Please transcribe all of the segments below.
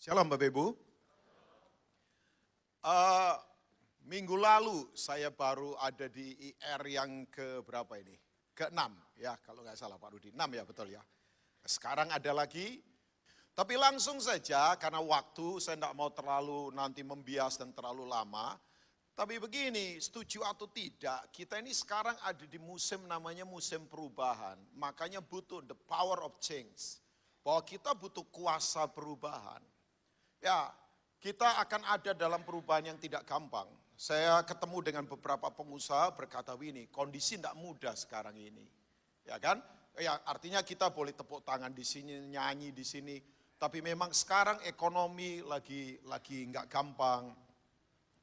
Shalom Bapak Ibu. Minggu lalu saya baru ada di IR yang ke berapa ini? Ke-6 ya kalau nggak salah Pak Rudi. 6 ya betul ya. Sekarang ada lagi. Tapi langsung saja karena waktu saya tidak mau terlalu nanti membias dan terlalu lama. Tapi begini, setuju atau tidak, kita ini sekarang ada di musim namanya musim perubahan. Makanya butuh the power of change. Bahwa kita butuh kuasa perubahan. Ya, kita akan ada dalam perubahan yang tidak gampang. Saya ketemu dengan beberapa pengusaha berkata ini, kondisi tidak mudah sekarang ini. Ya kan? Ya, artinya kita boleh tepuk tangan di sini, nyanyi di sini. Tapi memang sekarang ekonomi lagi nggak gampang.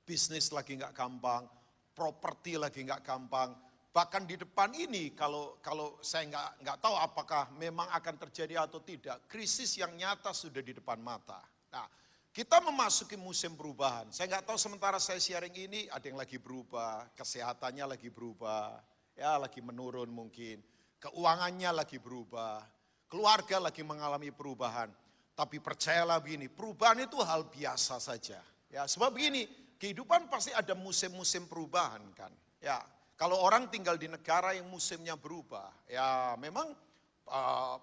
Bisnis lagi nggak gampang. Properti lagi nggak gampang. Bahkan di depan ini kalau saya nggak tahu apakah memang akan terjadi atau tidak. Krisis yang nyata sudah di depan mata. Nah, kita memasuki musim perubahan. Saya nggak tahu sementara saya sharing ini ada yang lagi berubah, kesehatannya lagi berubah, ya lagi menurun mungkin, keuangannya lagi berubah, keluarga lagi mengalami perubahan. Tapi percayalah begini, perubahan itu hal biasa saja. Ya, sebab begini, kehidupan pasti ada musim-musim perubahan kan. Ya, kalau orang tinggal di negara yang musimnya berubah, ya memang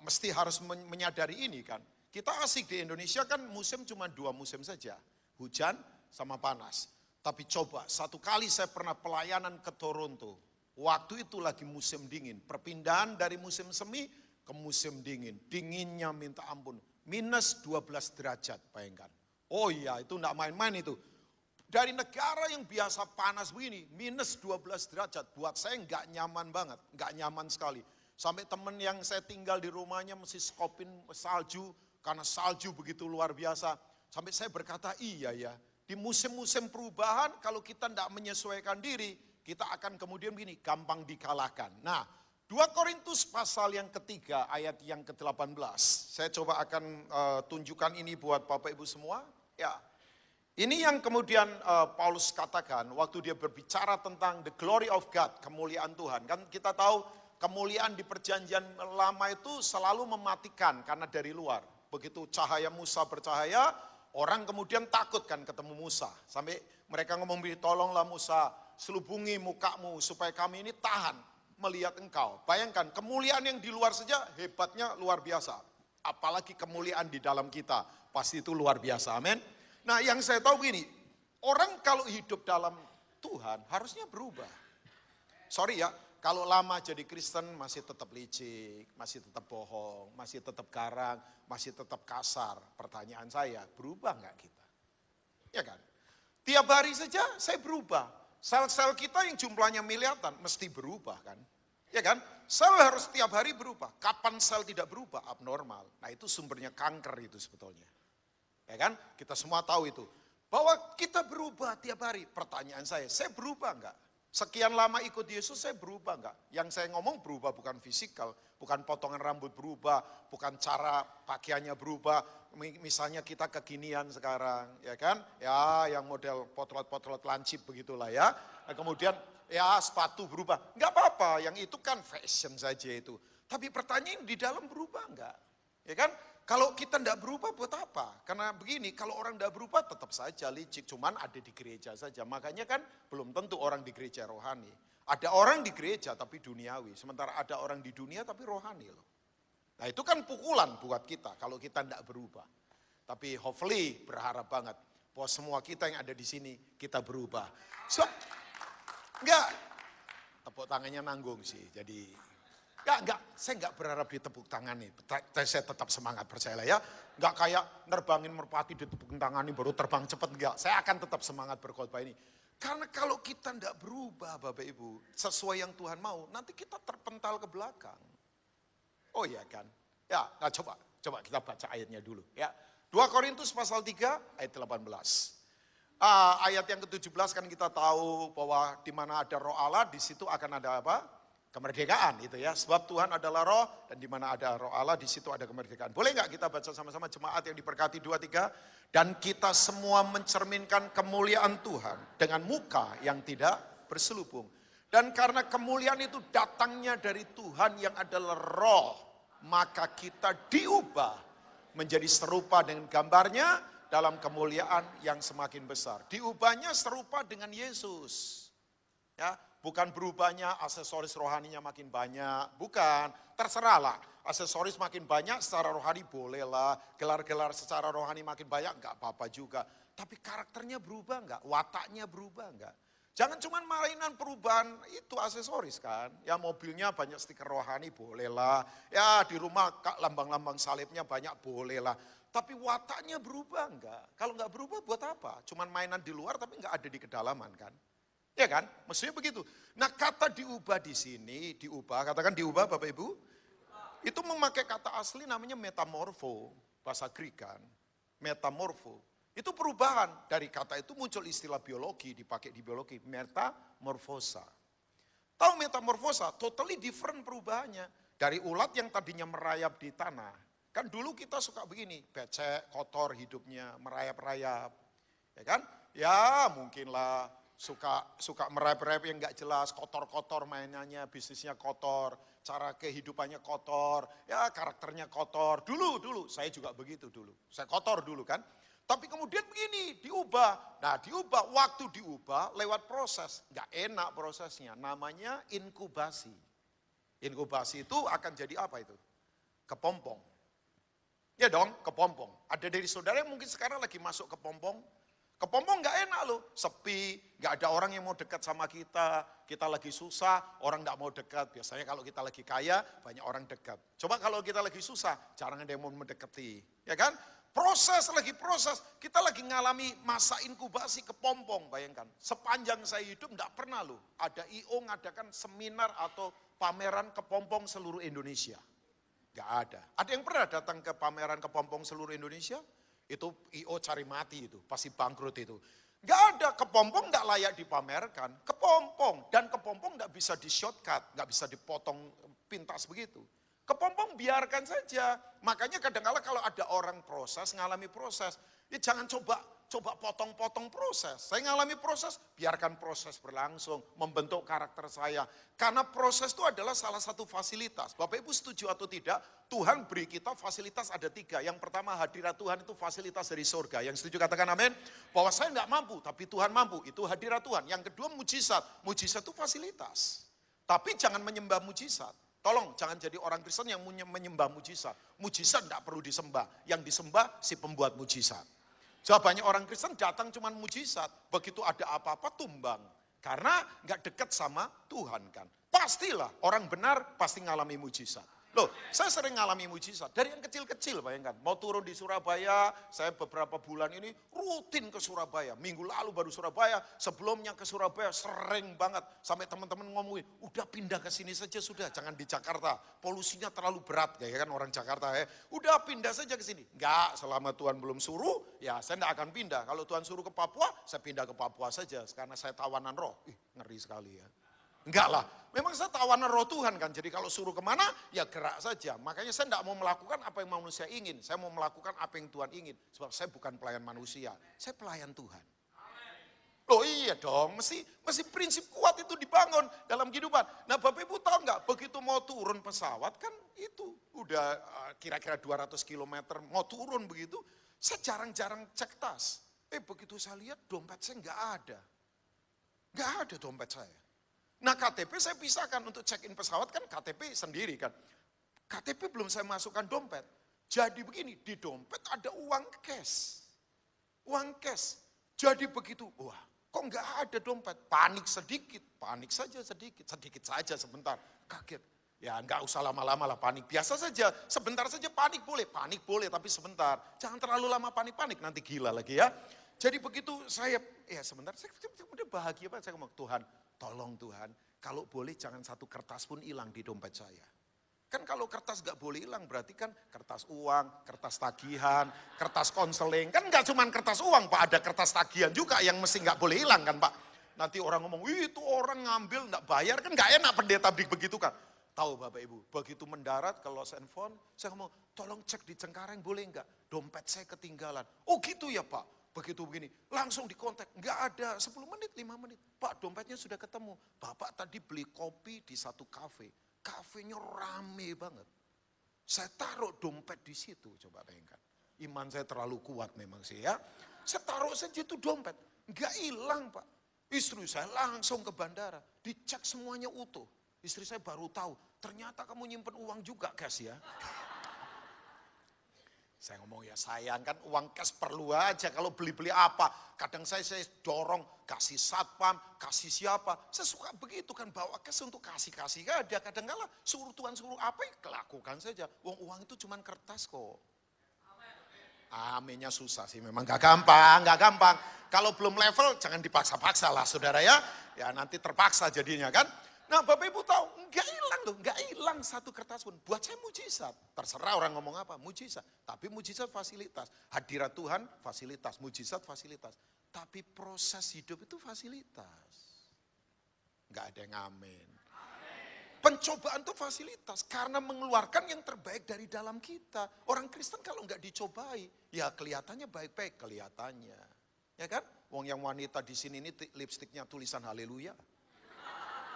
mesti harus menyadari ini kan. Kita asik di Indonesia kan musim cuma 2 musim saja, hujan sama panas. Tapi coba, satu kali saya pernah pelayanan ke Toronto, waktu itu lagi musim dingin, perpindahan dari musim semi ke musim dingin, dinginnya minta ampun, minus 12 derajat bayangkan. Oh iya itu enggak main-main itu. Dari negara yang biasa panas begini, minus 12 derajat, buat saya enggak nyaman banget, enggak nyaman sekali. Sampai temen yang saya tinggal di rumahnya mesti skopin salju, karena salju begitu luar biasa. Sampai saya berkata iya ya, di musim-musim perubahan kalau kita tidak menyesuaikan diri, kita akan kemudian begini, gampang dikalahkan. Nah, 2 Korintus pasal yang ketiga ayat yang ke-18. Saya coba akan tunjukkan ini buat Bapak Ibu semua. Ya, ini yang kemudian Paulus katakan waktu dia berbicara tentang the glory of God, kemuliaan Tuhan. Kan kita tahu kemuliaan di perjanjian lama itu selalu mematikan karena dari luar. Begitu cahaya Musa bercahaya, orang kemudian takut kan ketemu Musa. Sampai mereka ngomong, tolonglah Musa, selubungi mukamu supaya kami ini tahan melihat engkau. Bayangkan, kemuliaan yang di luar saja hebatnya luar biasa. Apalagi kemuliaan di dalam kita, pasti itu luar biasa, amin. Nah yang saya tahu gini, orang kalau hidup dalam Tuhan harusnya berubah. Sorry ya, kalau lama jadi Kristen masih tetap licik, masih tetap bohong, masih tetap garang, masih tetap kasar. Pertanyaan saya, berubah nggak kita? Ya kan? Tiap hari saja saya berubah. Sel-sel kita yang jumlahnya miliaran mesti berubah kan? Ya kan? Sel harus tiap hari berubah. Kapan sel tidak berubah? Abnormal. Nah itu sumbernya kanker itu sebetulnya. Ya kan? Kita semua tahu itu. Bahwa kita berubah tiap hari. Pertanyaan saya berubah nggak? Sekian lama ikut Yesus saya berubah enggak? Yang saya ngomong berubah bukan fisikal, bukan potongan rambut berubah, bukan cara pakaiannya berubah. Misalnya kita kekinian sekarang, ya kan? Ya yang model potlot-potlot lancip begitulah ya. Nah, kemudian ya sepatu berubah. Enggak apa-apa, yang itu kan fashion saja itu. Tapi pertanyaan di dalam berubah enggak? Ya kan? Kalau kita tidak berubah buat apa? Karena begini, kalau orang tidak berubah tetap saja licik, cuman ada di gereja saja. Makanya kan belum tentu orang di gereja rohani. Ada orang di gereja tapi duniawi, sementara ada orang di dunia tapi rohani loh. Nah itu kan pukulan buat kita kalau kita tidak berubah. Tapi hopefully berharap banget bahwa semua kita yang ada di sini kita berubah. So, enggak, tepuk tangannya nanggung sih, jadi... saya enggak berharap ditepuk tangan nih. Saya tetap semangat, percayalah ya. Enggak kayak nerbangin merpati ditepuk tangan nih baru terbang cepat, enggak. Saya akan tetap semangat berkhotbah ini. Karena kalau kita enggak berubah Bapak Ibu, sesuai yang Tuhan mau, nanti kita terpental ke belakang. Oh iya kan? Ya, nah coba kita baca ayatnya dulu ya. 2 Korintus pasal 3 ayat 18. Ayat yang ke-17 kan kita tahu bahwa di mana ada roh Allah, di situ akan ada apa? Kemerdekaan itu ya, sebab Tuhan adalah roh dan di mana ada roh Allah di situ ada kemerdekaan. Boleh nggak kita baca sama-sama jemaat yang diberkati 2-3? Dan kita semua mencerminkan kemuliaan Tuhan dengan muka yang tidak berselubung. Dan karena kemuliaan itu datangnya dari Tuhan yang adalah roh, maka kita diubah menjadi serupa dengan gambarnya dalam kemuliaan yang semakin besar. Diubahnya serupa dengan Yesus. Ya, bukan berubahnya aksesoris rohaninya makin banyak, bukan. Terserahlah, aksesoris makin banyak secara rohani bolehlah, gelar-gelar secara rohani makin banyak enggak apa-apa juga. Tapi karakternya berubah enggak? Wataknya berubah enggak? Jangan cuma mainan perubahan itu aksesoris kan. Ya mobilnya banyak stiker rohani bolehlah. Ya di rumah lambang-lambang salibnya banyak bolehlah. Tapi wataknya berubah enggak? Kalau enggak berubah buat apa? Cuman mainan di luar tapi enggak ada di kedalaman kan. Ya kan? Mestinya begitu. Nah kata diubah di sini, diubah, katakan diubah Bapak Ibu. Itu memakai kata asli namanya metamorfo, bahasa Greek kan. Metamorfo. Itu perubahan. Dari kata itu muncul istilah biologi, dipakai di biologi. Metamorfosa. Tahu metamorfosa? Totally different perubahannya. Dari ulat yang tadinya merayap di tanah. Kan dulu kita suka begini, becek, kotor hidupnya, merayap-rayap. Ya kan? Ya mungkinlah suka merayap-rayap yang gak jelas, kotor-kotor mainannya, bisnisnya kotor, cara kehidupannya kotor, ya karakternya kotor. Dulu, saya juga begitu dulu. Saya kotor dulu kan. Tapi kemudian begini, diubah. Nah diubah, waktu diubah lewat proses. Gak enak prosesnya, namanya inkubasi. Inkubasi itu akan jadi apa itu? Kepompong. Ya dong, kepompong. Ada dari saudara yang mungkin sekarang lagi masuk kepompong. Kepompong gak enak loh, sepi, gak ada orang yang mau dekat sama kita lagi susah, orang gak mau dekat. Biasanya kalau kita lagi kaya, banyak orang dekat. Coba kalau kita lagi susah, jarang ada yang mau mendekati, ya kan? Proses, kita lagi ngalami masa inkubasi kepompong, bayangkan. Sepanjang saya hidup gak pernah loh, ada I.O. ngadakan seminar atau pameran kepompong seluruh Indonesia. Gak ada. Ada yang pernah datang ke pameran kepompong seluruh Indonesia? Itu I.O. cari mati itu, pasti bangkrut itu. Gak ada, kepompong gak layak dipamerkan. Kepompong, dan kepompong gak bisa di shortcut, gak bisa dipotong pintas begitu. Kepompong biarkan saja. Makanya kadang-kala kalau ada orang proses, ngalami proses, ya jangan coba potong-potong proses. Saya ngalami proses, biarkan proses berlangsung, membentuk karakter saya. Karena proses itu adalah salah satu fasilitas. Bapak Ibu setuju atau tidak, Tuhan beri kita fasilitas ada 3. Yang pertama hadirat Tuhan itu fasilitas dari surga. Yang setuju katakan amin. Bahwa saya nggak mampu, tapi Tuhan mampu. Itu hadirat Tuhan. Yang kedua mujizat. Mujizat itu fasilitas. Tapi jangan menyembah mujizat. Tolong jangan jadi orang Kristen yang menyembah mujizat. Mujizat tidak perlu disembah. Yang disembah si pembuat mujizat. So, banyak orang Kristen datang cuma mujizat. Begitu ada apa-apa tumbang. Karena nggak dekat sama Tuhan kan. Pastilah orang benar pasti ngalami mujizat. Loh, saya sering ngalami mujizat. Dari yang kecil-kecil bayangkan. Mau turun di Surabaya, saya beberapa bulan ini rutin ke Surabaya. Minggu lalu baru Surabaya, sebelumnya ke Surabaya sering banget. Sampai teman-teman ngomongin, udah pindah ke sini saja sudah, jangan di Jakarta. Polusinya terlalu berat, kayak kan orang Jakarta ya. Udah pindah saja ke sini. Enggak, selama Tuhan belum suruh, ya saya enggak akan pindah. Kalau Tuhan suruh ke Papua, saya pindah ke Papua saja. Karena saya tawanan roh. Ngeri sekali ya. Enggak lah, memang saya tawanan roh Tuhan kan, jadi kalau suruh kemana ya gerak saja. Makanya saya enggak mau melakukan apa yang manusia ingin, saya mau melakukan apa yang Tuhan ingin. Sebab saya bukan pelayan manusia, saya pelayan Tuhan. Loh iya dong, mesti prinsip kuat itu dibangun dalam kehidupan. Nah Bapak Ibu tahu enggak, begitu mau turun pesawat kan itu udah kira-kira 200 km mau turun begitu, saya jarang-jarang cek tas. Begitu saya lihat dompet saya enggak ada. Enggak ada dompet saya. Nah KTP saya pisahkan untuk check-in pesawat kan KTP sendiri kan. KTP belum saya masukkan dompet. Jadi begini, di dompet ada uang cash. Uang cash. Jadi begitu, wah kok nggak ada dompet? Panik saja sedikit sebentar. Kaget. Ya nggak usah lama-lama lah panik, biasa saja. Sebentar saja panik boleh tapi sebentar. Jangan terlalu lama panik-panik, nanti gila lagi ya. Jadi begitu saya, ya sebentar, saya udah bahagia banget. Saya ngomong, Tuhan, tolong Tuhan, kalau boleh jangan satu kertas pun hilang di dompet saya. Kan kalau kertas gak boleh hilang, berarti kan kertas uang, kertas tagihan, kertas konseling. Kan gak cuma kertas uang Pak, ada kertas tagihan juga yang mesti gak boleh hilang kan Pak. Nanti orang ngomong, itu orang ngambil gak bayar, kan gak enak pendeta begitu kan. Tahu Bapak Ibu, begitu mendarat ke Lost and Found, saya ngomong, tolong cek di Cengkareng boleh enggak? Dompet saya ketinggalan. Oh gitu ya Pak. Begitu begini, langsung dikontak, enggak ada 10 menit, 5 menit. Pak dompetnya sudah ketemu. Bapak tadi beli kopi di satu kafe. Kafenya rame banget. Saya taruh dompet di situ, coba bayangkan. Iman saya terlalu kuat memang sih ya. Saya taruh saja itu dompet, nggak hilang Pak. Istri saya langsung ke bandara, dicek semuanya utuh. Istri saya baru tahu, ternyata kamu nyimpen uang juga cash ya. Saya ngomong ya sayang kan uang cash perlu aja kalau beli-beli apa. Kadang saya dorong kasih satpam, kasih siapa. Saya suka begitu kan bawa cash untuk kasih-kasih. Ada kadang-kala suruh Tuhan suruh apa ya lakukan saja. Uang itu cuma kertas kok. Aminnya susah sih memang gak gampang. Kalau belum level jangan dipaksa-paksa lah saudara ya. Ya nanti terpaksa jadinya kan. Nah Bapak Ibu tahu, nggak hilang satu kertas pun. Buat saya mujizat. Terserah orang ngomong apa, mujizat. Tapi mujizat fasilitas. Hadirat Tuhan fasilitas, mujizat fasilitas. Tapi proses hidup itu fasilitas. Nggak ada yang amin. Pencobaan itu fasilitas. Karena mengeluarkan yang terbaik dari dalam kita. Orang Kristen kalau nggak dicobai, ya kelihatannya baik-baik, kelihatannya. Ya kan? Wong yang wanita di sini ini lipstiknya tulisan haleluya.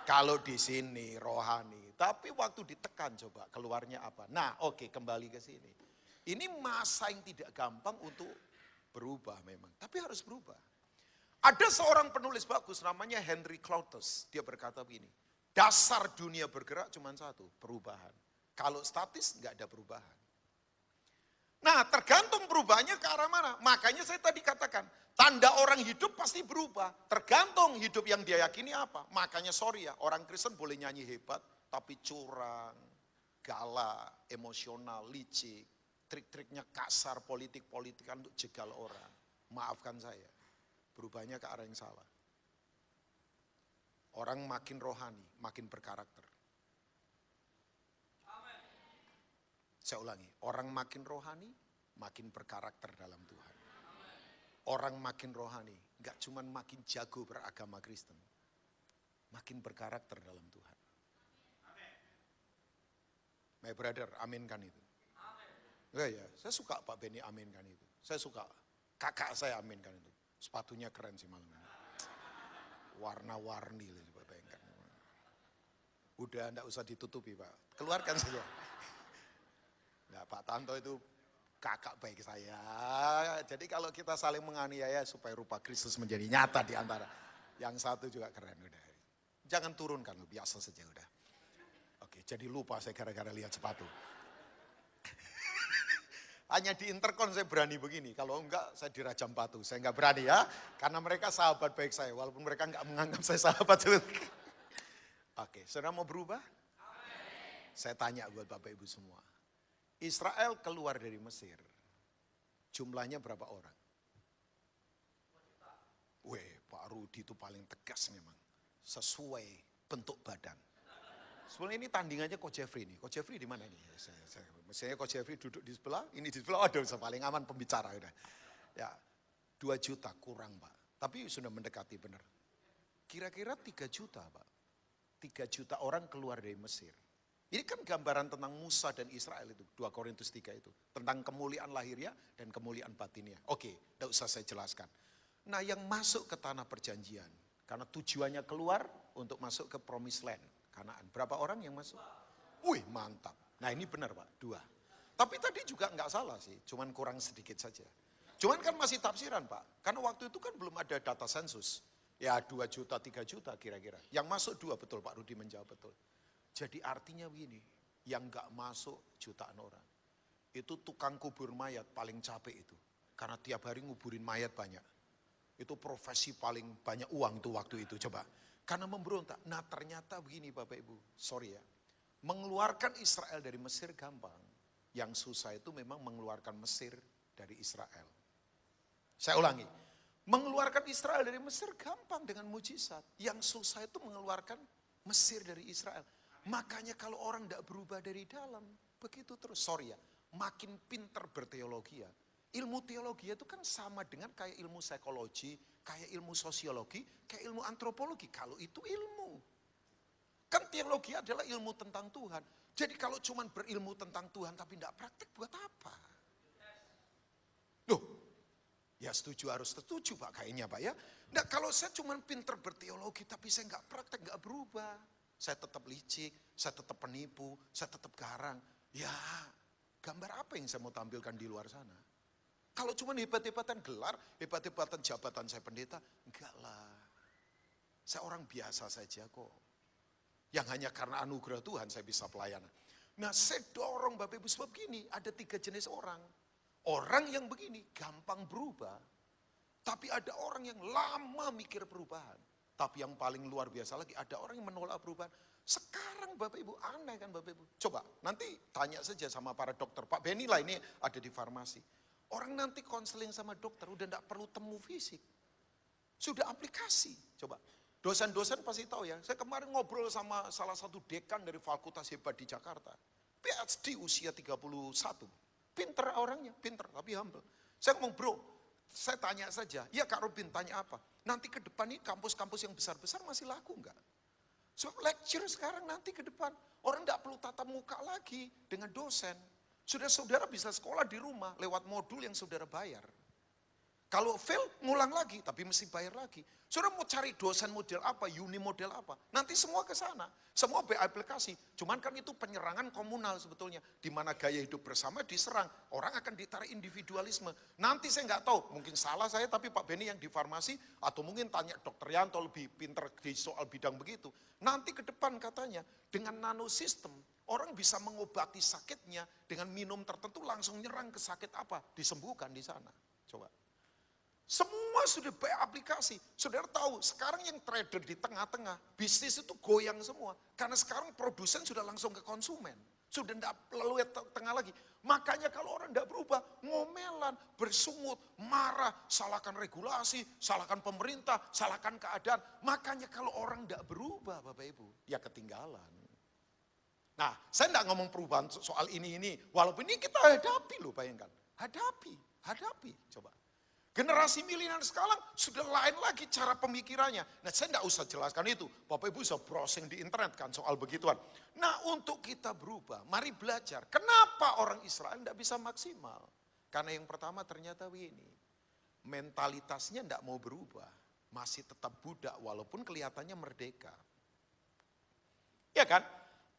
Kalau di sini rohani, tapi waktu ditekan coba keluarnya apa. Nah oke, kembali ke sini. Ini masa yang tidak gampang untuk berubah memang, tapi harus berubah. Ada seorang penulis bagus namanya Henry Clouthes, dia berkata begini, dasar dunia bergerak cuma satu, perubahan. Kalau statis nggak ada perubahan. Nah tergantung perubahannya ke arah mana, makanya saya tadi katakan, tanda orang hidup pasti berubah, tergantung hidup yang dia yakini apa. Makanya sorry ya, orang Kristen boleh nyanyi hebat, tapi curang, galak, emosional, licik, trik-triknya kasar, politik-politikan untuk jegal orang. Maafkan saya, berubahnya ke arah yang salah. Orang makin rohani, makin berkarakter. Saya ulangi, orang makin rohani, makin berkarakter dalam Tuhan. Orang makin rohani, gak cuma makin jago beragama Kristen, makin berkarakter dalam Tuhan. My brother, aminkan itu. Ya, saya suka Pak Benny aminkan itu. Saya suka kakak saya aminkan itu. Sepatunya keren sih malam ini. Warna-warni loh, Pak bayangkan. Udah enggak usah ditutupi Pak, keluarkan saja. Nah, Pak Tanto itu kakak baik saya. Jadi kalau kita saling menganiaya supaya rupa Kristus menjadi nyata di antara. Yang satu juga keren udah. Jangan turunkan, biasa saja udah. Oke, jadi lupa saya gara-gara lihat sepatu. Hanya di intercon saya berani begini. Kalau enggak saya dirajam batu. Saya enggak berani ya. Karena mereka sahabat baik saya. Walaupun mereka enggak menganggap saya sahabat. Oke, saudara mau berubah? Saya tanya buat Bapak Ibu semua. Israel keluar dari Mesir, jumlahnya berapa orang? Pak Rudi itu paling tegas memang, sesuai bentuk badan. Sebenarnya ini tandingannya Coach Jeffrey nih. Coach Jeffrey di mana nih? Misalnya Coach Jeffrey duduk di sebelah, ini di sebelah, aduh paling aman pembicara udah. Ya, 2 juta kurang Pak, tapi sudah mendekati benar. Kira-kira 3 juta Pak, 3 juta orang keluar dari Mesir. Ini kan gambaran tentang Musa dan Israel itu, 2 Korintus 3 itu. Tentang kemuliaan lahirnya dan kemuliaan batinnya. Oke, tidak usah saya jelaskan. Nah yang masuk ke tanah perjanjian, karena tujuannya keluar untuk masuk ke Promised Land, Kanaan. Berapa orang yang masuk? Wih mantap. Nah ini benar Pak, 2. Tapi tadi juga nggak salah sih, cuman kurang sedikit saja. Cuman kan masih tafsiran Pak, karena waktu itu kan belum ada data sensus. Ya 2 juta, 3 juta kira-kira. Yang masuk 2 betul Pak Rudi menjawab betul. Jadi artinya begini, yang gak masuk jutaan orang. Itu tukang kubur mayat paling capek itu. Karena tiap hari nguburin mayat banyak. Itu profesi paling banyak uang itu waktu itu coba. Karena memberontak. Nah ternyata begini Bapak Ibu, sorry ya. Mengeluarkan Israel dari Mesir gampang. Yang susah itu memang mengeluarkan Mesir dari Israel. Saya ulangi. Mengeluarkan Israel dari Mesir gampang dengan mujizat. Yang susah itu mengeluarkan Mesir dari Israel. Makanya kalau orang tidak berubah dari dalam, begitu terus. Sorry ya, makin pinter berteologi ya. Ilmu teologi itu kan sama dengan kayak ilmu psikologi, kayak ilmu sosiologi, kayak ilmu antropologi. Kalau itu ilmu. Kan teologi adalah ilmu tentang Tuhan. Jadi kalau cuma berilmu tentang Tuhan tapi tidak praktik buat apa? Loh, ya setuju harus setuju Pak kayaknya Pak ya. Nah kalau saya cuma pinter berteologi tapi saya nggak praktek, nggak berubah. Saya tetap licik, saya tetap penipu, saya tetap garang. Ya, gambar apa yang saya mau tampilkan di luar sana? Kalau cuma hebat-hebatan gelar, hebat-hebatan jabatan saya pendeta, enggak lah. Saya orang biasa saja kok. Yang hanya karena anugerah Tuhan saya bisa pelayanan. Nah saya dorong Bapak Ibu sebab gini, ada 3 jenis orang. Orang yang begini gampang berubah. Tapi ada orang yang lama mikir perubahan. Tapi yang paling luar biasa lagi, ada orang yang menolak perubahan. Sekarang Bapak Ibu, aneh kan Bapak Ibu. Coba nanti tanya saja sama para dokter. Pak Benny lah ini ada di farmasi. Orang nanti konseling sama dokter, udah enggak perlu temu fisik. Sudah aplikasi, coba. Dosen-dosen pasti tahu ya, saya kemarin ngobrol sama salah satu dekan dari fakultas hebat di Jakarta. PhD usia 31. Pinter orangnya, pinter tapi humble. Saya ngomong bro, saya tanya saja, ya Kak Robin tanya apa? Nanti ke depan ini kampus-kampus yang besar-besar masih laku enggak? Sebab lecture sekarang nanti ke depan, orang enggak perlu tatap muka lagi dengan dosen. Saudara bisa sekolah di rumah lewat modul yang saudara bayar. Kalau fail, ngulang lagi, tapi mesti bayar lagi. Saudara mau cari dosen model apa, uni model apa, nanti semua ke sana. Semua beraplikasi. Cuman kan itu penyerangan komunal sebetulnya. Di mana gaya hidup bersama diserang. Orang akan ditarik individualisme. Nanti saya nggak tahu, mungkin salah saya, tapi Pak Benny yang di farmasi, atau mungkin tanya Dokter Yanto lebih pinter di soal bidang begitu. Nanti ke depan katanya, dengan nanosistem, orang bisa mengobati sakitnya dengan minum tertentu langsung nyerang ke sakit apa, disembuhkan di sana. Coba. Semua sudah beraplikasi. Saudara tahu, sekarang yang trader di tengah-tengah, bisnis itu goyang semua. Karena sekarang produsen sudah langsung ke konsumen. Sudah tidak lalu tengah lagi. Makanya kalau orang tidak berubah, ngomelan, bersungut, marah, salahkan regulasi, salahkan pemerintah, salahkan keadaan. Makanya kalau orang tidak berubah, Bapak Ibu, ya ketinggalan. Nah, saya tidak ngomong perubahan soal ini. Walaupun ini kita hadapi loh, bayangkan. Hadapi, coba. Generasi milenial sekarang sudah lain lagi cara pemikirannya. Nah saya tidak usah jelaskan itu. Bapak Ibu bisa browsing di internet kan soal begituan. Nah untuk kita berubah, mari belajar. Kenapa orang Israel tidak bisa maksimal? Karena yang pertama ternyata begini. Mentalitasnya tidak mau berubah. Masih tetap budak walaupun kelihatannya merdeka. Ya kan?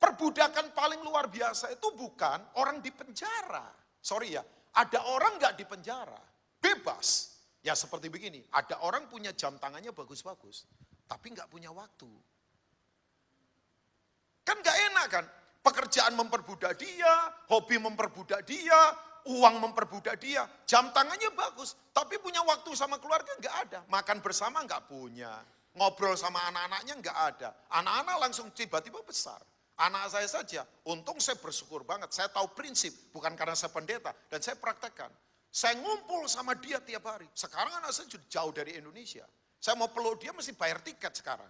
Perbudakan paling luar biasa itu bukan orang di penjara. Sorry ya, ada orang nggak di penjara. Bebas. Ya seperti begini, ada orang punya jam tangannya bagus-bagus, tapi nggak punya waktu. Kan nggak enak kan? Pekerjaan memperbudak dia, hobi memperbudak dia, uang memperbudak dia. Jam tangannya bagus, tapi punya waktu sama keluarga nggak ada. Makan bersama nggak punya. Ngobrol sama anak-anaknya nggak ada. Anak-anak langsung tiba-tiba besar. Anak saya saja, untung saya bersyukur banget. Saya tahu prinsip, bukan karena saya pendeta. Dan saya praktekkan. Saya ngumpul sama dia tiap hari. Sekarang anak saya sudah jauh dari Indonesia. Saya mau peluk dia mesti bayar tiket sekarang.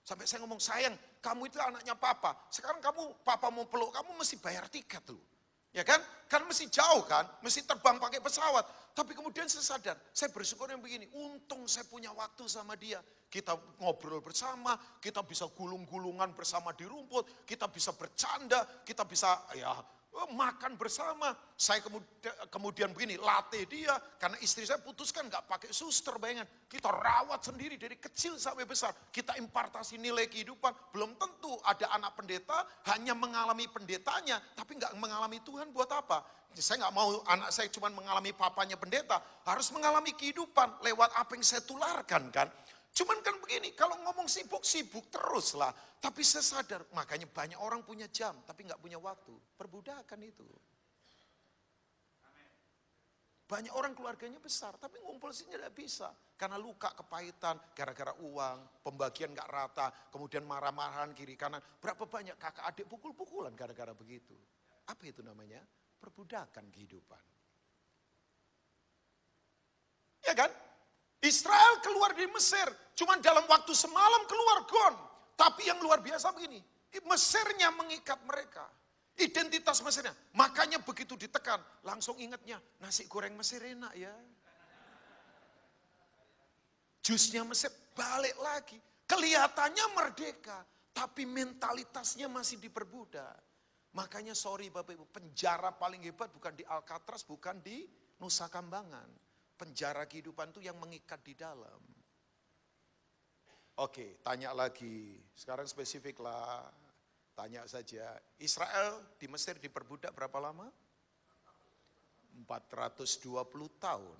Sampai saya ngomong, sayang kamu itu anaknya papa. Sekarang papa mau peluk kamu mesti bayar tiket loh. Ya kan? Kan mesti jauh kan? Mesti terbang pakai pesawat. Tapi kemudian saya sadar, saya bersyukur yang begini. Untung saya punya waktu sama dia. Kita ngobrol bersama, kita bisa gulung-gulungan bersama di rumput. Kita bisa bercanda, kita bisa makan bersama. Saya kemudian begini, latih dia. Karena istri saya putuskan gak pakai suster, bayangan. Kita rawat sendiri dari kecil sampai besar. Kita impartasi nilai kehidupan. Belum tentu ada anak pendeta hanya mengalami pendetanya, tapi gak mengalami Tuhan buat apa? Saya gak mau anak saya cuma mengalami papanya pendeta. Harus mengalami kehidupan lewat apa yang saya tularkan kan. Cuman kan begini, kalau ngomong sibuk terus lah. Tapi saya sadar, makanya banyak orang punya jam, tapi nggak punya waktu. Perbudakan itu. Banyak orang keluarganya besar, tapi ngumpul sih tidak bisa. Karena luka, kepahitan, gara-gara uang, pembagian nggak rata, kemudian marah-marahan kiri kanan. Berapa banyak kakak adik pukul-pukulan gara-gara begitu. Apa itu namanya? Perbudakan kehidupan. Ya kan? Israel keluar dari Mesir, cuma dalam waktu semalam keluar gone. Tapi yang luar biasa begini, Mesirnya mengikat mereka. Identitas Mesirnya, makanya begitu ditekan, langsung ingatnya, nasi goreng Mesir enak ya. Jusnya Mesir balik lagi, kelihatannya merdeka, tapi mentalitasnya masih diperbudak. Makanya sorry Bapak Ibu, penjara paling hebat bukan di Alcatraz, bukan di Nusa Kambangan. Penjara kehidupan itu yang mengikat di dalam. Oke, tanya lagi. Sekarang spesifik lah. Tanya saja. Israel di Mesir diperbudak berapa lama? 420 tahun.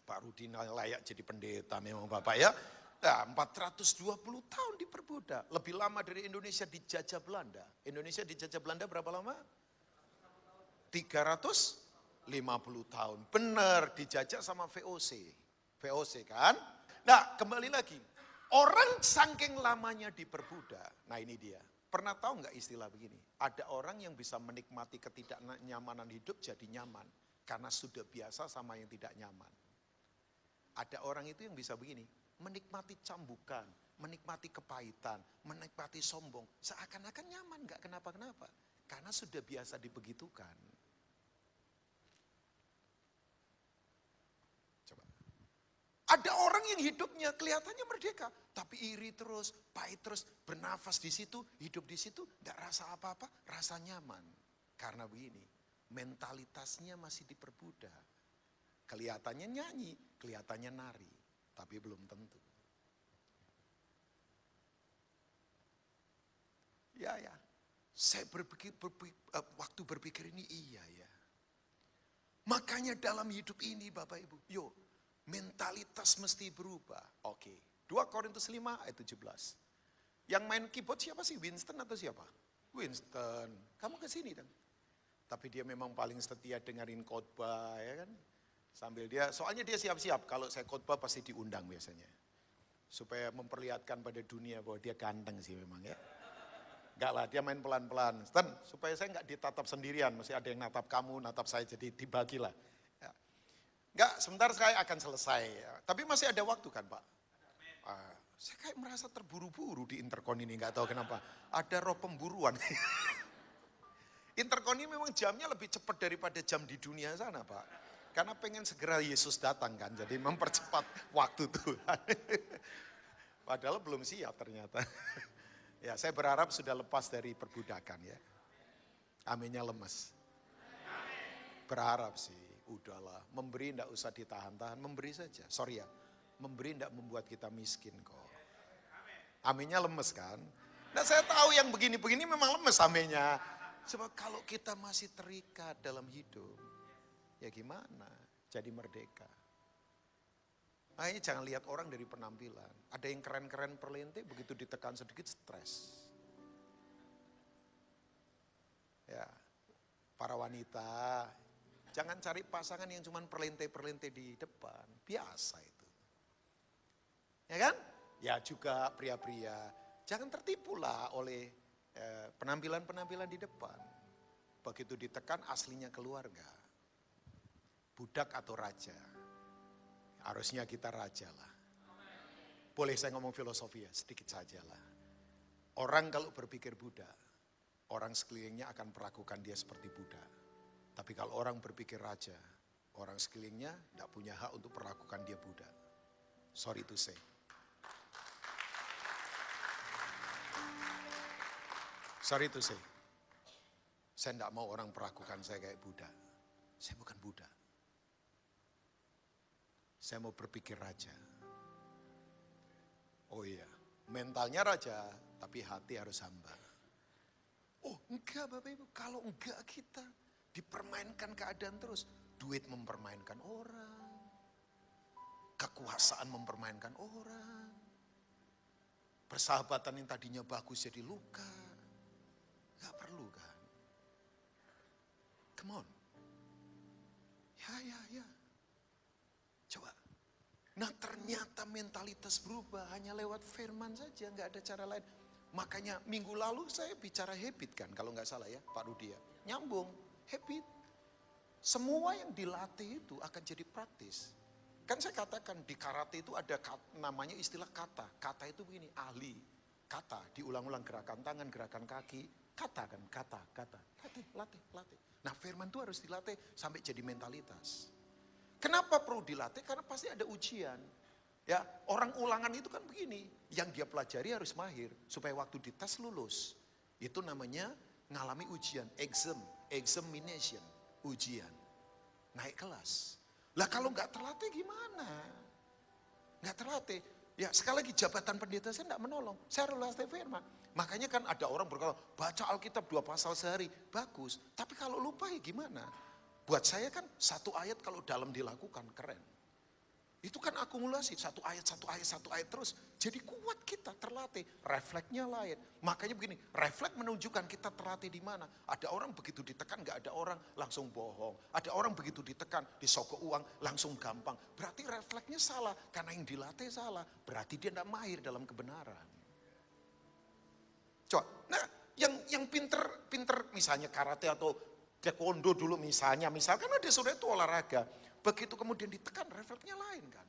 Pak Rudi layak jadi pendeta memang Bapak ya. Nah, 420 tahun diperbudak. Lebih lama dari Indonesia dijajah Belanda. Indonesia dijajah Belanda berapa lama? 350 tahun. Benar, dijajah sama VOC. VOC kan? Nah, kembali lagi. Orang saking lamanya diperbudak. Nah, ini dia. Pernah tahu nggak istilah begini? Ada orang yang bisa menikmati ketidaknyamanan hidup jadi nyaman. Karena sudah biasa sama yang tidak nyaman. Ada orang itu yang bisa begini. Menikmati cambukan, menikmati kepahitan, menikmati sombong. Seakan-akan nyaman, nggak kenapa-kenapa. Karena sudah biasa dibegitukan. Coba. Ada orang yang hidupnya kelihatannya merdeka. Tapi iri terus, pahit terus, bernafas di situ, hidup di situ. Nggak rasa apa-apa, rasa nyaman. Karena begini, mentalitasnya masih diperbudak. Kelihatannya nyanyi, kelihatannya nari. Tapi belum tentu. Ya. Saya waktu berpikir ini iya ya. Makanya dalam hidup ini Bapak Ibu, yuk mentalitas mesti berubah. Oke. 2 Korintus 5 ayat 17. Yang main keyboard siapa sih? Winston atau siapa? Winston. Kamu ke sini dong. Tapi dia memang paling setia dengerin khotbah ya kan. Sambil soalnya dia siap-siap kalau saya khotbah pasti diundang biasanya. Supaya memperlihatkan pada dunia bahwa dia ganteng sih memang ya. Enggak lah, dia main pelan-pelan. Supaya saya enggak ditatap sendirian, mesti ada yang natap kamu, natap saya, jadi dibagilah. Ya. Enggak, sebentar saya akan selesai. Ya. Tapi masih ada waktu kan Pak? Saya kayak merasa terburu-buru di Intercon ini, enggak tahu kenapa. Ada roh pemburuan. Intercon ini memang jamnya lebih cepat daripada jam di dunia sana Pak. Karena pengen segera Yesus datang kan, jadi mempercepat waktu Tuhan. Padahal belum siap ternyata. Ya, saya berharap sudah lepas dari perbudakan ya. Aminnya lemes. Berharap sih, udahlah. Memberi tidak usah ditahan-tahan, memberi saja. Sorry ya, memberi tidak membuat kita miskin kok. Aminnya lemes kan. Nah saya tahu yang begini-begini memang lemes aminnya. Sebab kalau kita masih terikat dalam hidup, ya gimana? Jadi merdeka. Makanya jangan lihat orang dari penampilan. Ada yang keren-keren perlente, begitu ditekan sedikit stres. Ya, para wanita, jangan cari pasangan yang cuma perlente-perlente di depan. Biasa itu. Ya kan? Ya juga pria-pria. Jangan tertipulah oleh penampilan-penampilan di depan. Begitu ditekan aslinya keluarga. Budak atau raja. Harusnya kita raja lah. Boleh saya ngomong filosofi ya, sedikit saja lah. Orang kalau berpikir budak, orang sekelilingnya akan perlakukan dia seperti budak. Tapi kalau orang berpikir raja, orang sekelilingnya tidak punya hak untuk perlakukan dia budak. Sorry to say. Sorry to say. Saya tidak mau orang perlakukan saya kayak budak. Saya bukan budak. Saya mau berpikir raja. Oh iya, mentalnya raja, tapi hati harus hamba. Oh enggak Bapak Ibu, kalau enggak kita dipermainkan keadaan terus. Duit mempermainkan orang. Kekuasaan mempermainkan orang. Persahabatan yang tadinya bagus jadi luka. Gak perlu kan. Come on. Ya. Coba. Nah ternyata mentalitas berubah hanya lewat firman saja, nggak ada cara lain. Makanya minggu lalu saya bicara habit kan, kalau nggak salah ya Pak Rudi ya. Nyambung, habit. Semua yang dilatih itu akan jadi praktis. Kan saya katakan di karate itu ada namanya istilah kata. Kata itu begini, ahli. Kata, diulang-ulang gerakan tangan, gerakan kaki. Kata kan, kata. Latih. Nah firman itu harus dilatih sampai jadi mentalitas. Kenapa perlu dilatih? Karena pasti ada ujian. Ya, orang ulangan itu kan begini, yang dia pelajari harus mahir supaya waktu dites lulus. Itu namanya ngalami ujian, examination, ujian. Naik kelas. Lah kalau nggak terlatih gimana? Nggak terlatih. Ya sekali lagi jabatan pendeta saya nggak menolong. Saya harus latih firman. Makanya kan ada orang berkata, baca Alkitab 2 pasal sehari. Bagus. Tapi kalau lupa ya gimana? Buat saya kan satu ayat kalau dalam dilakukan keren. Itu kan akumulasi, satu ayat terus. Jadi kuat kita, terlatih. Refleksnya lain. Makanya begini, refleks menunjukkan kita terlatih di mana. Ada orang begitu ditekan, gak ada orang langsung bohong. Ada orang begitu ditekan, disogok uang, langsung gampang. Berarti refleksnya salah, karena yang dilatih salah. Berarti dia tidak mahir dalam kebenaran. Coba, nah yang pinter misalnya karate atau taekwondo dulu misalkan ada saudara itu olahraga. Begitu kemudian ditekan, refleksnya lain kan.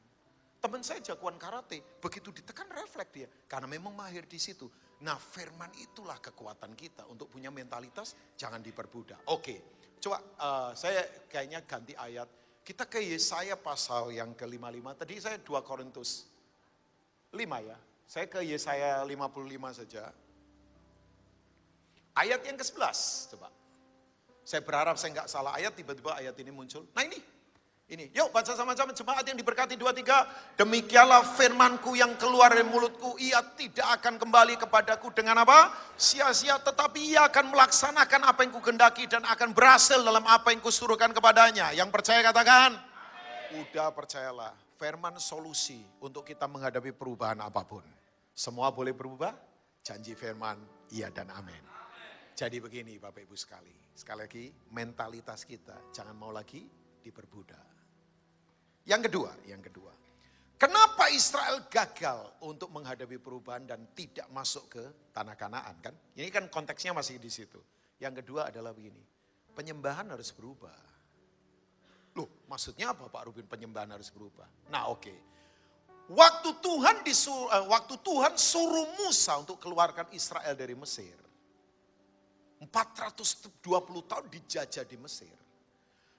Teman saya jagoan karate, begitu ditekan refleks dia. Karena memang mahir di situ. Nah firman itulah kekuatan kita untuk punya mentalitas jangan diperbudak. Oke, coba saya kayaknya ganti ayat. Kita ke Yesaya pasal yang ke-55. Tadi saya 2 Korintus 5 ya. Saya ke Yesaya 55 saja. Ayat yang ke-11 coba. Saya berharap saya nggak salah ayat, tiba-tiba ayat ini muncul. Nah ini, yuk baca sama-sama jemaat yang diberkati 2-3. Demikianlah firmanku yang keluar dari mulutku, ia tidak akan kembali kepadaku dengan apa? Sia-sia, tetapi ia akan melaksanakan apa yang kugendaki dan akan berhasil dalam apa yang kusuruhkan kepadanya. Yang percaya katakan, udah percayalah. Firman solusi untuk kita menghadapi perubahan apapun. Semua boleh berubah, janji firman, iya dan amin. Jadi begini Bapak Ibu sekali lagi mentalitas kita jangan mau lagi diperbudak. Yang kedua, kenapa Israel gagal untuk menghadapi perubahan dan tidak masuk ke tanah Kanaan kan? Ini kan konteksnya masih di situ. Yang kedua adalah begini, penyembahan harus berubah. Loh maksudnya apa Pak Rubin penyembahan harus berubah? Nah oke. Waktu Tuhan suruh Musa untuk keluarkan Israel dari Mesir. 420 tahun dijajah di Mesir.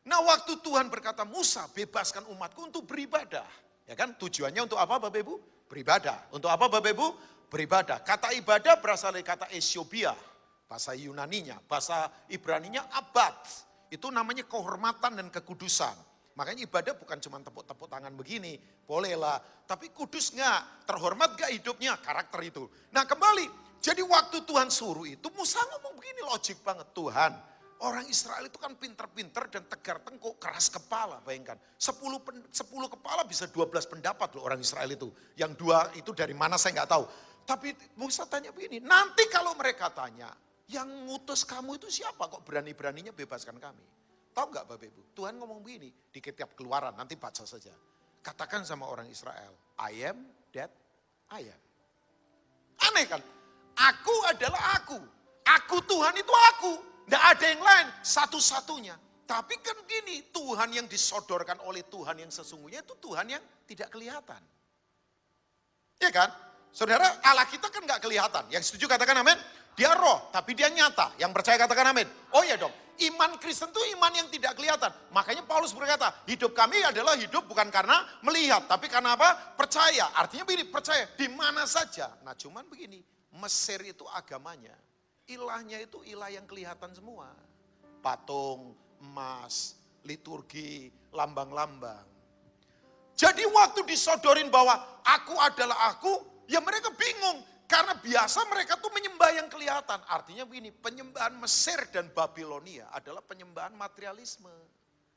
Nah waktu Tuhan berkata Musa bebaskan umatku untuk beribadah. Ya kan tujuannya untuk apa Bapak Ibu? Beribadah. Untuk apa Bapak Ibu? Beribadah. Kata ibadah berasal dari kata esiobia. Bahasa Yunaninya. Bahasa Ibraninya abad. Itu namanya kehormatan dan kekudusan. Makanya ibadah bukan cuma tepuk-tepuk tangan begini. Bolehlah. Tapi kudus enggak? Terhormat enggak hidupnya? Karakter itu. Nah kembali. Jadi waktu Tuhan suruh itu Musa ngomong begini logik banget. Tuhan orang Israel itu kan pinter-pinter dan tegar tengkuk, keras kepala. Bayangkan 10 kepala bisa 12 pendapat loh orang Israel itu. Yang 2 itu dari mana saya nggak tahu. Tapi Musa tanya begini, nanti kalau mereka tanya, yang ngutus kamu itu siapa kok berani-beraninya bebaskan kami? Tahu nggak Bapak Ibu? Tuhan ngomong begini di kitab Keluaran, nanti baca saja. Katakan sama orang Israel, I am that I am. Aneh kan? Aku adalah aku. Aku Tuhan itu aku. Tidak ada yang lain, satu-satunya. Tapi kan gini, Tuhan yang disodorkan oleh Tuhan yang sesungguhnya itu Tuhan yang tidak kelihatan. Ya kan? Saudara, Allah kita kan gak kelihatan. Yang setuju katakan amin. Dia roh, tapi dia nyata. Yang percaya katakan amin. Oh ya dong, iman Kristen itu iman yang tidak kelihatan. Makanya Paulus berkata, hidup kami adalah hidup bukan karena melihat. Tapi karena apa? Percaya. Artinya begini, percaya di mana saja. Nah cuman begini, Mesir itu agamanya. Ilahnya itu ilah yang kelihatan semua. Patung, emas, liturgi, lambang-lambang. Jadi waktu disodorin bahwa aku adalah aku, ya mereka bingung. Karena biasa mereka tuh menyembah yang kelihatan. Artinya begini, penyembahan Mesir dan Babilonia adalah penyembahan materialisme.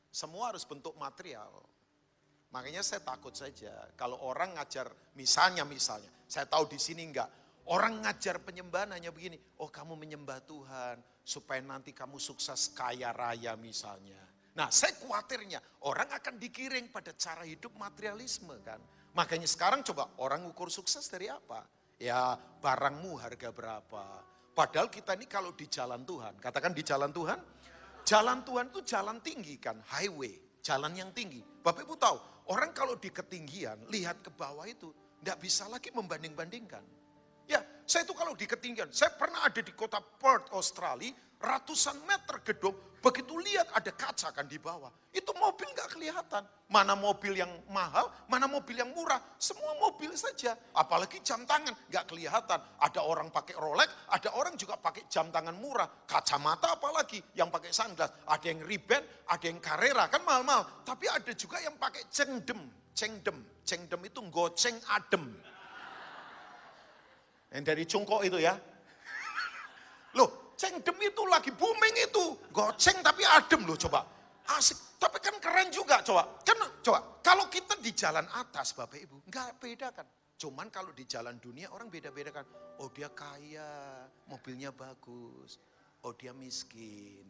Semua harus bentuk material. Makanya saya takut saja kalau orang ngajar, misalnya, saya tahu di sini enggak. Orang ngajar penyembahan hanya begini, oh kamu menyembah Tuhan supaya nanti kamu sukses kaya raya misalnya. Nah saya khawatirnya orang akan digiring pada cara hidup materialisme kan. Makanya sekarang coba orang ukur sukses dari apa? Ya barangmu harga berapa. Padahal kita ini kalau di jalan Tuhan, katakan di jalan Tuhan itu jalan tinggi kan, highway, jalan yang tinggi. Bapak Ibu tahu, orang kalau di ketinggian lihat ke bawah itu tidak bisa lagi membanding-bandingkan. Ya, saya itu kalau di ketinggian, saya pernah ada di kota Perth, Australia, ratusan meter gedung, begitu lihat ada kaca kan di bawah. Itu mobil gak kelihatan. Mana mobil yang mahal, mana mobil yang murah. Semua mobil saja, apalagi jam tangan, gak kelihatan. Ada orang pakai Rolex, ada orang juga pakai jam tangan murah. Kacamata apalagi, yang pakai sunglass. Ada yang Ray-Ban, ada yang Carrera, kan mahal-mahal. Tapi ada juga yang pakai cengdem. Cengdem itu goceng adem. Yang dari cungkok itu ya. Loh, cengdem itu lagi booming itu. Goceng tapi adem loh coba. Asik, tapi kan keren juga coba. Coba, kalau kita di jalan atas Bapak Ibu, nggak beda kan. Cuman kalau di jalan dunia orang beda-beda kan. Oh dia kaya, mobilnya bagus. Oh dia miskin,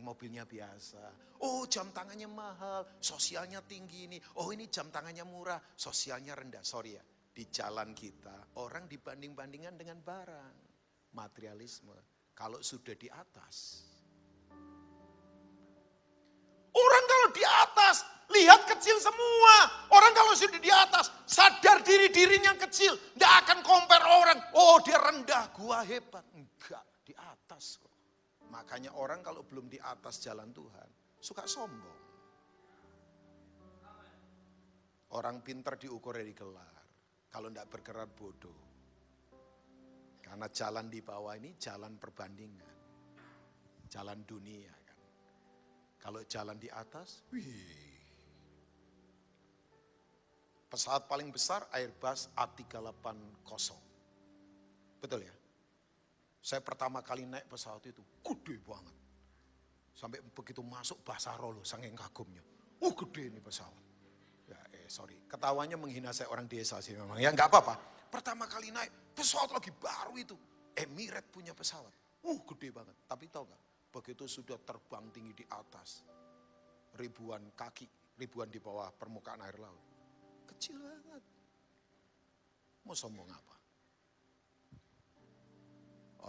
mobilnya biasa. Oh jam tangannya mahal, sosialnya tinggi ini. Oh ini jam tangannya murah, sosialnya rendah. Sorry ya, di jalan kita orang dibanding-bandingkan dengan barang. Materialisme, kalau sudah di atas. Orang kalau di atas, lihat kecil semua. Orang kalau sudah di atas, sadar dirinya kecil. Tidak akan compare orang. Oh dia rendah, gua hebat. Enggak, di atas kok. Makanya orang kalau belum di atas jalan Tuhan, suka sombong. Orang pintar diukur dari gelar. Kalau tidak bergerak bodoh. Karena jalan di bawah ini jalan perbandingan. Jalan dunia. Kalau jalan di atas, pesawat paling besar Airbus A380. Betul ya? Saya pertama kali naik pesawat itu, gede banget. Sampai begitu masuk Basaro loh, saking kagumnya. Gede ini pesawat. Ya, sorry, ketawanya menghina saya orang desa sih memang. Ya nggak apa-apa. Pertama kali naik, pesawat lagi baru itu. Emirates punya pesawat. Gede banget. Tapi tahu nggak? Begitu sudah terbang tinggi di atas, ribuan kaki, ribuan di bawah permukaan air laut. Kecil banget. Mau sombong apa?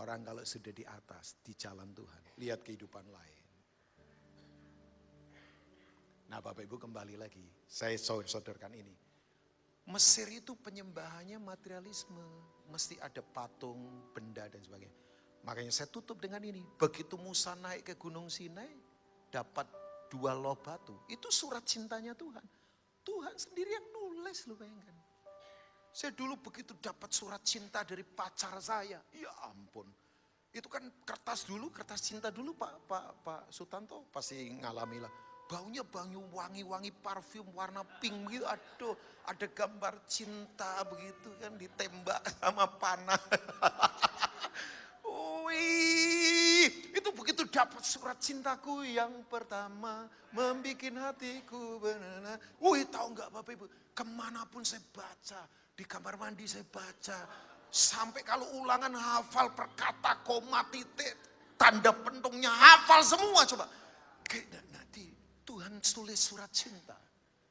Orang kalau sudah di atas, di jalan Tuhan, lihat kehidupan lain. Nah Bapak Ibu kembali lagi, saya sodorkan ini. Mesir itu penyembahannya materialisme, mesti ada patung, benda dan sebagainya. Makanya saya tutup dengan ini. Begitu Musa naik ke Gunung Sinai, dapat 2 loh batu. Itu surat cintanya Tuhan. Tuhan sendiri yang nulis, lu bayangkan. Saya dulu begitu dapat surat cinta dari pacar saya. Ya ampun. Itu kan kertas cinta dulu Pak Sutanto pasti ngalami lah. Baunya bau wangi-wangi parfum warna pink begitu. Aduh, ada gambar cinta begitu kan ditembak sama panah. Itu begitu dapat surat cintaku yang pertama membikin hatiku benar. Tahu nggak Bapak Ibu? Kemanapun saya baca, di kamar mandi saya baca, sampai kalau ulangan hafal perkata, koma, titik, tanda pentungnya hafal semua coba. Nanti Tuhan tulis surat cinta.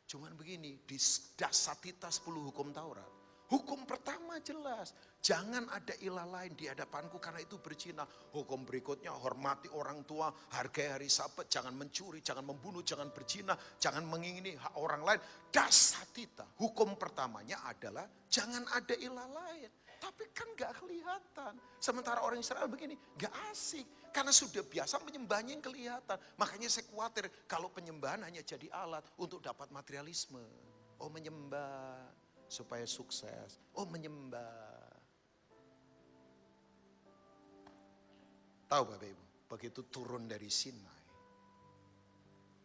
Cuman begini, di Dasatita 10 hukum Taurat. Hukum pertama jelas, jangan ada ilah lain di hadapanku karena itu berzina. Hukum berikutnya, hormati orang tua, hargai hari Sabat, jangan mencuri, jangan membunuh, jangan berzina, jangan mengingini hak orang lain. Dasatita, hukum pertamanya adalah jangan ada ilah lain. Tapi kan gak kelihatan. Sementara orang Israel begini, gak asik. Karena sudah biasa menyembahnya yang kelihatan. Makanya saya khawatir kalau penyembahan hanya jadi alat untuk dapat materialisme. Oh menyembah supaya sukses. Oh menyembah. Tahu Bapak Ibu, begitu turun dari Sinai.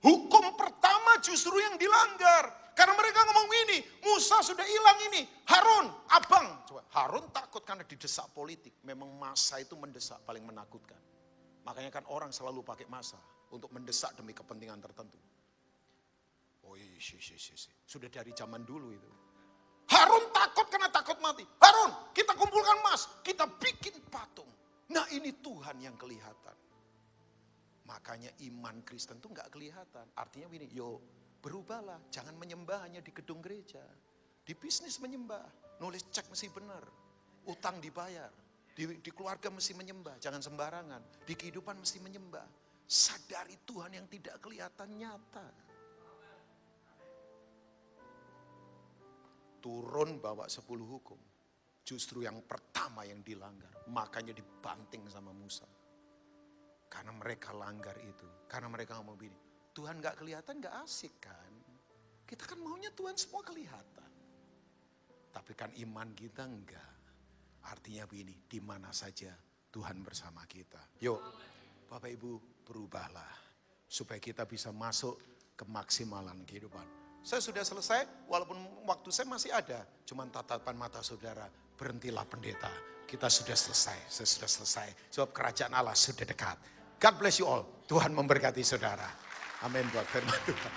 Hukum pertama justru yang dilanggar. Karena mereka ngomong ini, Musa sudah hilang ini. Harun, abang. Coba, Harun takut karena didesak politik. Memang masa itu mendesak paling menakutkan. Makanya kan orang selalu pakai masa untuk mendesak demi kepentingan tertentu. Sudah dari zaman dulu itu. Harun takut karena takut mati. Harun, kita kumpulkan emas, kita bikin patung. Nah ini Tuhan yang kelihatan. Makanya iman Kristen itu nggak kelihatan. Artinya begini, berubahlah. Jangan menyembah hanya di gedung gereja. Di bisnis menyembah, nulis cek mesti benar. Utang dibayar. Di keluarga mesti menyembah, jangan sembarangan. Di kehidupan mesti menyembah. Sadari Tuhan yang tidak kelihatan nyata. Turun bawa 10 hukum. Justru yang pertama yang dilanggar. Makanya dibanting sama Musa. Karena mereka langgar itu. Karena mereka ngomong begini. Tuhan gak kelihatan gak asik kan. Kita kan maunya Tuhan semua kelihatan. Tapi kan iman kita enggak. Artinya begini. Di mana saja Tuhan bersama kita. Yuk Bapak Ibu berubahlah. Supaya kita bisa masuk ke maksimalan kehidupan. Saya sudah selesai, walaupun waktu saya masih ada. Cuman tatapan mata saudara, berhentilah pendeta. Kita sudah selesai, saya sudah selesai. Sebab kerajaan Allah sudah dekat. God bless you all. Tuhan memberkati saudara. Amin buat firman Tuhan.